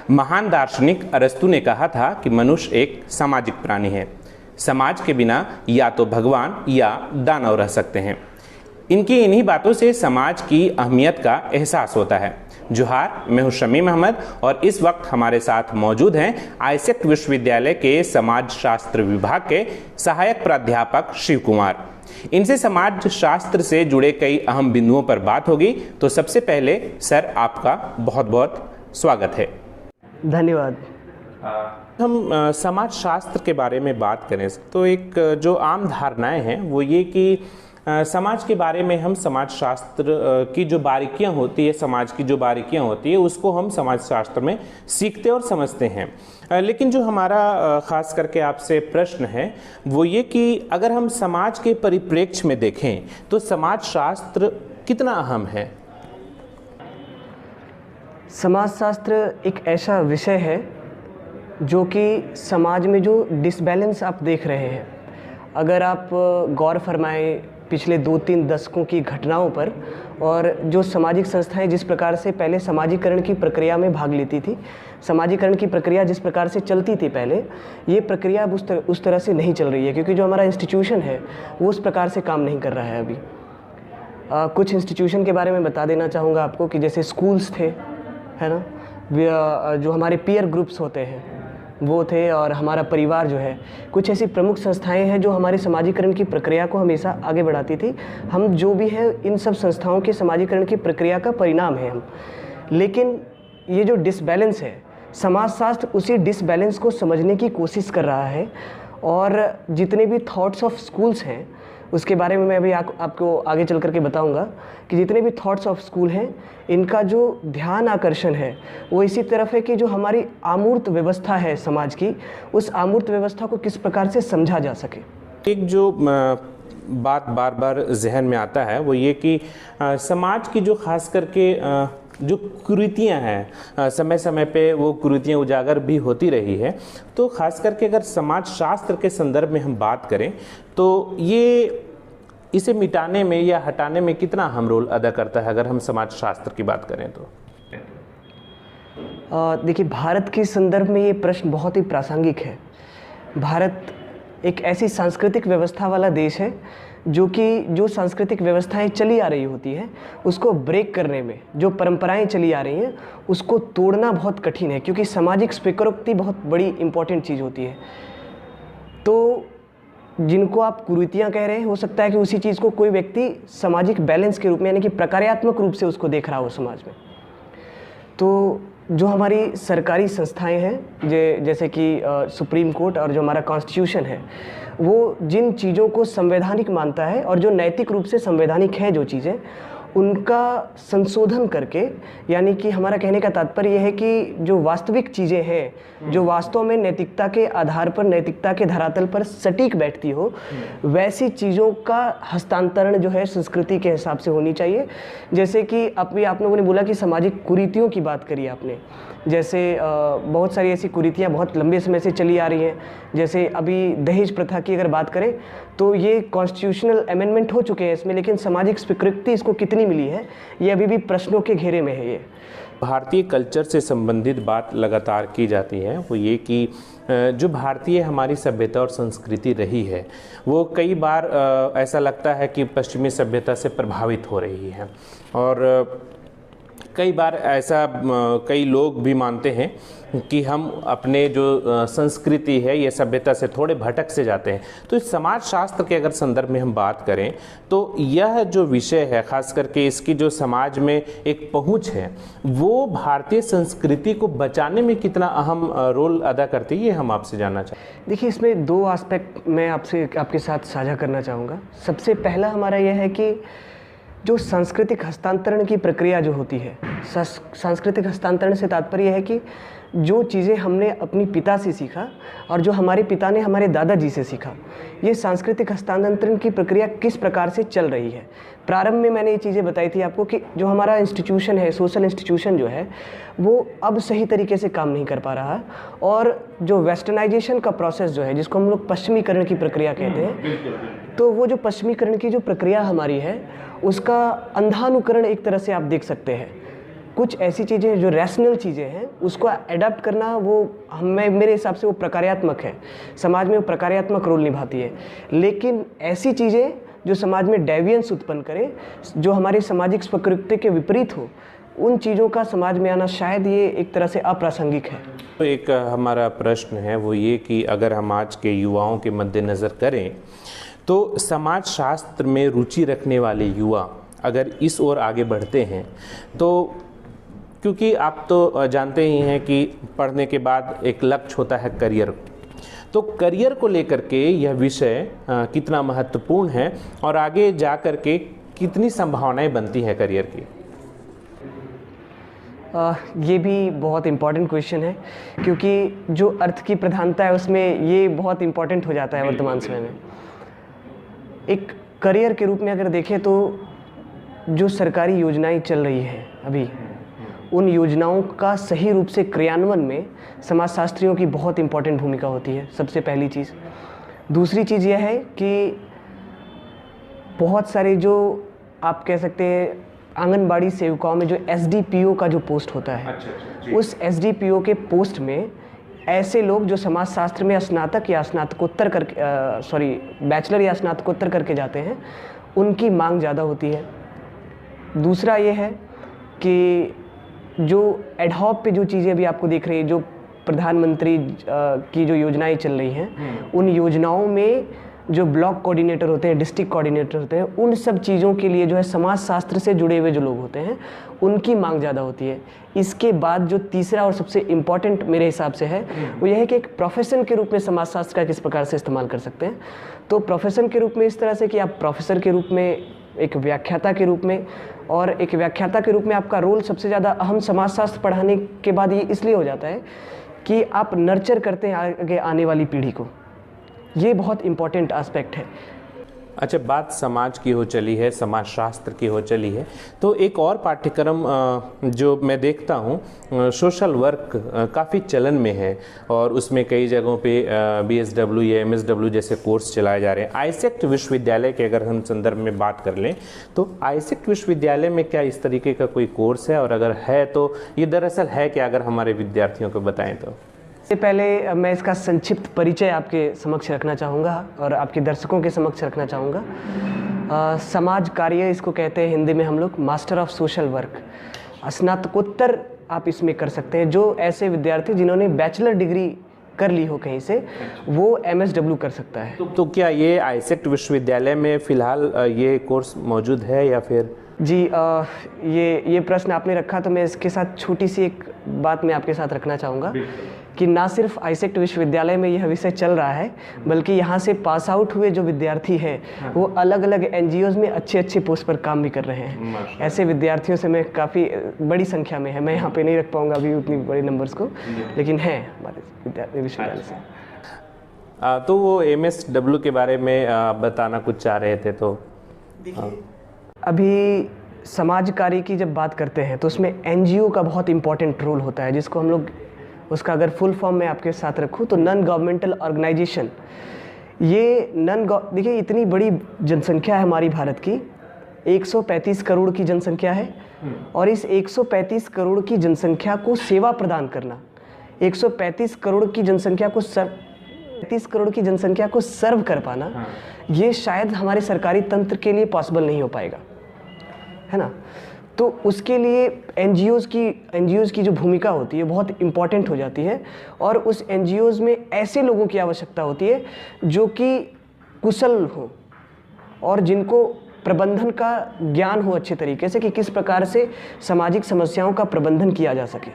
महान दार्शनिक अरस्तु ने कहा था कि मनुष्य एक सामाजिक प्राणी है। समाज के बिना या तो भगवान या दानव रह सकते हैं। इनकी इन्हीं बातों से समाज की अहमियत का एहसास होता है। जोहार, मैं हूं शमीम अहमद और इस वक्त हमारे साथ मौजूद हैं आईसेक्ट विश्वविद्यालय के समाज शास्त्र विभाग के सहायक प्राध्यापक शिव कुमार। इनसे समाज शास्त्र से जुड़े कई अहम बिंदुओं पर बात होगी। तो सबसे पहले सर, आपका बहुत बहुत स्वागत है। धन्यवाद। हम समाज शास्त्र के बारे में बात करें तो एक जो आम धारणाएं हैं वो ये कि समाज के बारे में हम समाज शास्त्र की जो बारीकियां होती है, समाज की जो बारीकियां होती है उसको हम समाज शास्त्र में सीखते और समझते हैं। लेकिन जो हमारा खास करके आपसे प्रश्न है वो ये कि अगर हम समाज के परिप्रेक्ष्य में देखें तो समाज शास्त्र कितना अहम है? समाजशास्त्र एक ऐसा विषय है जो कि समाज में जो डिसबैलेंस आप देख रहे हैं, अगर आप गौर फरमाएं पिछले 2-3 दशकों की घटनाओं पर, और जो सामाजिक संस्थाएं जिस प्रकार से पहले समाजीकरण की प्रक्रिया में भाग लेती थी, समाजीकरण की प्रक्रिया जिस प्रकार से चलती थी पहले, ये प्रक्रिया अब उस तरह से नहीं चल रही है, क्योंकि जो हमारा इंस्टीट्यूशन है वो उस प्रकार से काम नहीं कर रहा है अभी। कुछ इंस्टीट्यूशन के बारे में बता देना चाहूँगा आपको कि जैसे स्कूल्स थे, है ना, जो हमारे पीयर ग्रुप्स होते हैं वो थे, और हमारा परिवार जो है, कुछ ऐसी प्रमुख संस्थाएं हैं जो हमारी समाजीकरण की प्रक्रिया को हमेशा आगे बढ़ाती थी। हम जो भी हैं इन सब संस्थाओं के समाजीकरण की प्रक्रिया का परिणाम है हम। लेकिन ये जो डिसबैलेंस है, समाजशास्त्र उसी डिसबैलेंस को समझने की कोशिश कर रहा है, और जितने भी थॉट्स ऑफ स्कूल्स हैं उसके बारे में मैं अभी आपको आगे चल करके बताऊंगा कि जितने भी थॉट्स ऑफ स्कूल हैं इनका जो ध्यान आकर्षण है वो इसी तरफ है कि जो हमारी आमूर्त व्यवस्था है समाज की, उस आमूर्त व्यवस्था को किस प्रकार से समझा जा सके। एक जो बात बार बार जहन में आता है वो ये कि समाज की जो खास करके जो कुरीतियाँ हैं, समय समय पे वो कुरीतियाँ उजागर भी होती रही है। तो खास करके अगर समाज शास्त्र के संदर्भ में हम बात करें तो ये इसे मिटाने में या हटाने में कितना अहम रोल अदा करता है, अगर हम समाज शास्त्र की बात करें तो? देखिए, भारत के संदर्भ में ये प्रश्न बहुत ही प्रासंगिक है। भारत एक ऐसी सांस्कृतिक व्यवस्था वाला देश है जो सांस्कृतिक व्यवस्थाएं चली आ रही होती हैं उसको ब्रेक करने में, जो परंपराएं चली आ रही हैं उसको तोड़ना बहुत कठिन है, क्योंकि सामाजिक स्वीकारोक्ति बहुत बड़ी इंपॉर्टेंट चीज़ होती है। तो जिनको आप कुरीतियाँ कह रहे हैं, हो सकता है कि उसी चीज़ को कोई व्यक्ति सामाजिक बैलेंस के रूप में, यानी कि प्रकार्यात्मक रूप से उसको देख रहा हो समाज में। तो जो हमारी सरकारी संस्थाएं हैं जैसे कि सुप्रीम कोर्ट और जो हमारा कॉन्स्टिट्यूशन है, वो जिन चीज़ों को संवैधानिक मानता है और जो नैतिक रूप से संवैधानिक है जो चीज़ें, उनका संशोधन करके, यानी कि हमारा कहने का तात्पर्य यह है कि जो वास्तविक चीज़ें हैं, जो वास्तव में नैतिकता के आधार पर, नैतिकता के धरातल पर सटीक बैठती हो, वैसी चीज़ों का हस्तांतरण जो है संस्कृति के हिसाब से होनी चाहिए। जैसे कि अभी आप लोगों ने बोला कि सामाजिक कुरीतियों की बात करी आपने, जैसे बहुत सारी ऐसी कुरीतियाँ बहुत लंबे समय से चली आ रही हैं। जैसे अभी दहेज प्रथा की अगर बात करें तो ये कॉन्स्टिट्यूशनल अमेंडमेंट हो चुके हैं इसमें, लेकिन सामाजिक स्वीकृति इसको कितनी मिली है ये अभी भी प्रश्नों के घेरे में है। ये भारतीय कल्चर से संबंधित बात लगातार की जाती है, वो ये कि जो भारतीय हमारी सभ्यता और संस्कृति रही है वो कई बार ऐसा लगता है कि पश्चिमी सभ्यता से प्रभावित हो रही है, और कई बार ऐसा कई लोग भी मानते हैं कि हम अपने जो संस्कृति है ये सभ्यता से थोड़े भटक से जाते हैं। तो इस समाज शास्त्र के अगर संदर्भ में हम बात करें तो यह जो विषय है, खास करके इसकी जो समाज में एक पहुंच है, वो भारतीय संस्कृति को बचाने में कितना अहम रोल अदा करती है, ये हम आपसे जानना चाहते हैं। देखिए, इसमें 2 एस्पेक्ट मैं आपके साथ साझा करना चाहूँगा। सबसे पहला हमारा यह है कि जो सांस्कृतिक हस्तांतरण की प्रक्रिया जो होती है, सांस्कृतिक हस्तांतरण से तात्पर्य है कि जो चीज़ें हमने अपनी पिता से सीखा और जो हमारे पिता ने हमारे दादाजी से सीखा, ये सांस्कृतिक हस्तांतरण की प्रक्रिया किस प्रकार से चल रही है। प्रारंभ में मैंने ये चीज़ें बताई थी आपको कि जो हमारा इंस्टीट्यूशन है, सोशल इंस्टीट्यूशन जो है, वो अब सही तरीके से काम नहीं कर पा रहा, और जो वेस्टर्नाइजेशन का प्रोसेस जो है, जिसको हम लोग पश्चिमीकरण की प्रक्रिया कहते हैं, तो वो जो पश्चिमीकरण की जो प्रक्रिया हमारी है उसका अंधानुकरण एक तरह से आप देख सकते हैं। कुछ ऐसी चीज़ें जो रैशनल चीज़ें हैं उसको अडेप्ट करना, वो हमें, मेरे हिसाब से वो प्रकार्यात्मक है, समाज में वो प्रकार्यात्मक रोल निभाती है। लेकिन ऐसी चीज़ें जो समाज में डेविएंस उत्पन्न करे, जो हमारी सामाजिक प्रकृति के विपरीत हो, उन चीज़ों का समाज में आना शायद ये एक तरह से अप्रासंगिक है। तो एक हमारा प्रश्न है वो ये कि अगर हम आज के युवाओं के मद्देनज़र करें तो समाज शास्त्र में रुचि रखने वाले युवा अगर इस ओर आगे बढ़ते हैं तो, क्योंकि आप तो जानते ही हैं कि पढ़ने के बाद एक लक्ष्य होता है करियर, तो करियर को लेकर के यह विषय कितना महत्वपूर्ण है और आगे जा कर के कितनी संभावनाएं बनती हैं करियर की? ये भी बहुत इम्पॉर्टेंट क्वेश्चन है, क्योंकि जो अर्थ की प्रधानता है उसमें ये बहुत इम्पॉर्टेंट हो जाता है वर्तमान समय में। एक करियर के रूप में अगर देखें तो जो सरकारी योजनाएं चल रही हैं अभी, उन योजनाओं का सही रूप से क्रियान्वयन में समाजशास्त्रियों की बहुत इम्पॉर्टेंट भूमिका होती है, सबसे पहली चीज़। दूसरी चीज़ यह है कि बहुत सारे जो आप कह सकते हैं आंगनबाड़ी सेविकाओं में जो एसडीपीओ का जो पोस्ट होता है, उस एसडीपीओ के पोस्ट में ऐसे लोग जो समाजशास्त्र में स्नातक या स्नातकोत्तर करके बैचलर या स्नातकोत्तर करके जाते हैं, उनकी मांग ज़्यादा होती है। दूसरा ये है कि जो एडहॉक पे जो चीज़ें अभी आपको दिख रही है, जो प्रधानमंत्री की जो योजनाएं चल रही हैं, उन योजनाओं में जो ब्लॉक कोऑर्डिनेटर होते हैं, डिस्ट्रिक्ट कोऑर्डिनेटर होते हैं, उन सब चीज़ों के लिए जो है समाजशास्त्र से जुड़े हुए जो लोग होते हैं उनकी मांग ज़्यादा होती है। इसके बाद जो तीसरा और सबसे इम्पॉर्टेंट मेरे हिसाब से है वो यह है कि एक प्रोफेशन के रूप में समाजशास्त्र का किस प्रकार से इस्तेमाल कर सकते हैं। तो प्रोफेशन के रूप में इस तरह से कि आप प्रोफेसर के रूप में, एक व्याख्याता के रूप में, और एक व्याख्याता के रूप में आपका रोल सबसे ज़्यादा अहम समाजशास्त्र पढ़ाने के बाद ये इसलिए हो जाता है कि आप नर्चर करते हैं आगे आने वाली पीढ़ी को। ये बहुत इम्पॉर्टेंट एस्पेक्ट है। अच्छा, बात समाज की हो चली है, समाजशास्त्र की हो चली है, तो एक और पाठ्यक्रम जो मैं देखता हूँ सोशल वर्क काफ़ी चलन में है और उसमें कई जगहों पे बीएसडब्ल्यू या एमएसडब्ल्यू जैसे कोर्स चलाए जा रहे हैं। आईसेक्ट विश्वविद्यालय के अगर हम संदर्भ में बात कर लें तो आईसेक्ट विश्वविद्यालय में क्या इस तरीके का कोई कोर्स है, और अगर है तो ये दरअसल है क्या, अगर हमारे विद्यार्थियों को बताएं तो? इससे पहले मैं इसका संक्षिप्त परिचय आपके समक्ष रखना चाहूँगा और आपके दर्शकों के समक्ष रखना चाहूँगा। समाज कार्य इसको कहते हैं हिंदी में हम लोग, मास्टर ऑफ सोशल वर्क। स्नातकोत्तर आप इसमें कर सकते हैं। जो ऐसे विद्यार्थी जिन्होंने बैचलर डिग्री कर ली हो कहीं से, वो एमएसडब्ल्यू कर सकता है। तो क्या ये आईसेक्ट विश्वविद्यालय में फ़िलहाल ये कोर्स मौजूद है या फिर? जी, ये प्रश्न आपने रखा तो मैं इसके साथ छोटी सी एक बात मैं आपके साथ रखना चाहूँगा कि ना सिर्फ आईसेक्ट विश्वविद्यालय में यह विषय चल रहा है, बल्कि यहाँ से पास आउट हुए जो विद्यार्थी हैं वो अलग अलग एनजीओज़ में अच्छे अच्छे पोस्ट पर काम भी कर रहे हैं। ऐसे विद्यार्थियों से मैं काफ़ी बड़ी संख्या में है, मैं यहाँ पे नहीं रख पाऊँगा अभी उतनी बड़े नंबर्स को, लेकिन हैं हमारे विश्वविद्यालय से। तो वो एमएसडब्ल्यू के बारे में बताना कुछ चाह रहे थे तो? अभी समाज कार्य की जब बात करते हैं तो उसमें एनजीओ का बहुत इंपॉर्टेंट रोल होता है, जिसको हम लोग, उसका अगर फुल फॉर्म में आपके साथ रखूँ तो नॉन गवर्नमेंटल ऑर्गेनाइजेशन। ये देखिए इतनी बड़ी जनसंख्या है हमारी भारत की, 135 करोड़ की जनसंख्या है, और इस 135 करोड़ की जनसंख्या को सेवा प्रदान करना, 135 करोड़ की जनसंख्या को 30 करोड़ की जनसंख्या को सर्व कर पाना, ये शायद हमारे सरकारी तंत्र के लिए पॉसिबल नहीं हो पाएगा, है ना। तो उसके लिए एनजीओज़ की जो भूमिका होती है बहुत इम्पॉर्टेंट हो जाती है, और उस एनजीओज़ में ऐसे लोगों की आवश्यकता होती है जो कि कुशल हो और जिनको प्रबंधन का ज्ञान हो अच्छे तरीके से, कि किस प्रकार से सामाजिक समस्याओं का प्रबंधन किया जा सके।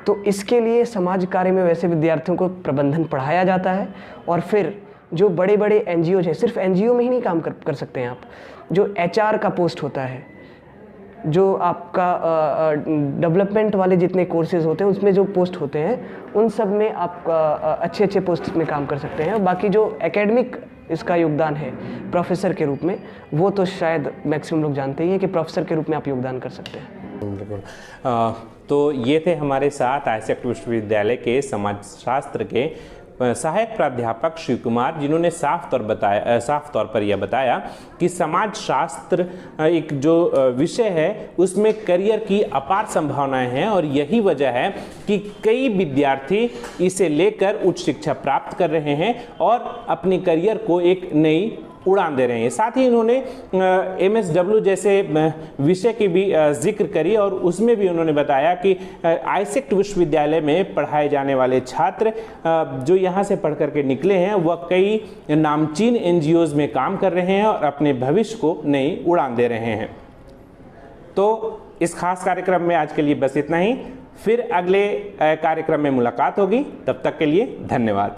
तो इसके लिए समाज कार्य में वैसे विद्यार्थियों को प्रबंधन पढ़ाया जाता है, और फिर जो बड़े बड़े एनजीओज हैं, सिर्फ एनजीओ में ही नहीं काम कर सकते हैं आप, जो एचआर का पोस्ट होता है, जो आपका डेवलपमेंट वाले जितने कोर्सेज होते हैं उसमें जो पोस्ट होते हैं, उन सब में आप अच्छे अच्छे पोस्ट में काम कर सकते हैं। और बाकी जो एकेडमिक इसका योगदान है प्रोफेसर के रूप में, वो तो शायद मैक्सिमम लोग जानते ही हैं कि प्रोफेसर के रूप में आप योगदान कर सकते हैं। तो ये थे हमारे साथ आईसेक्ट विश्वविद्यालय के समाजशास्त्र के सहायक प्राध्यापक शिव कुमार, जिन्होंने साफ तौर पर यह बताया कि समाज शास्त्र एक जो विषय है उसमें करियर की अपार संभावनाएं हैं और यही वजह है कि कई विद्यार्थी इसे लेकर उच्च शिक्षा प्राप्त कर रहे हैं और अपने करियर को एक नई उड़ान दे रहे हैं। साथ ही इन्होंने MSW जैसे विषय की भी जिक्र करी और उसमें भी उन्होंने बताया कि आईसेक्ट विश्वविद्यालय में पढ़ाए जाने वाले छात्र जो यहाँ से पढ़ करके निकले हैं वह कई नामचीन NGOs में काम कर रहे हैं और अपने भविष्य को नई उड़ान दे रहे हैं। तो इस खास कार्यक्रम में आज के लिए बस इतना ही। फिर अगले कार्यक्रम में मुलाकात होगी, तब तक के लिए धन्यवाद।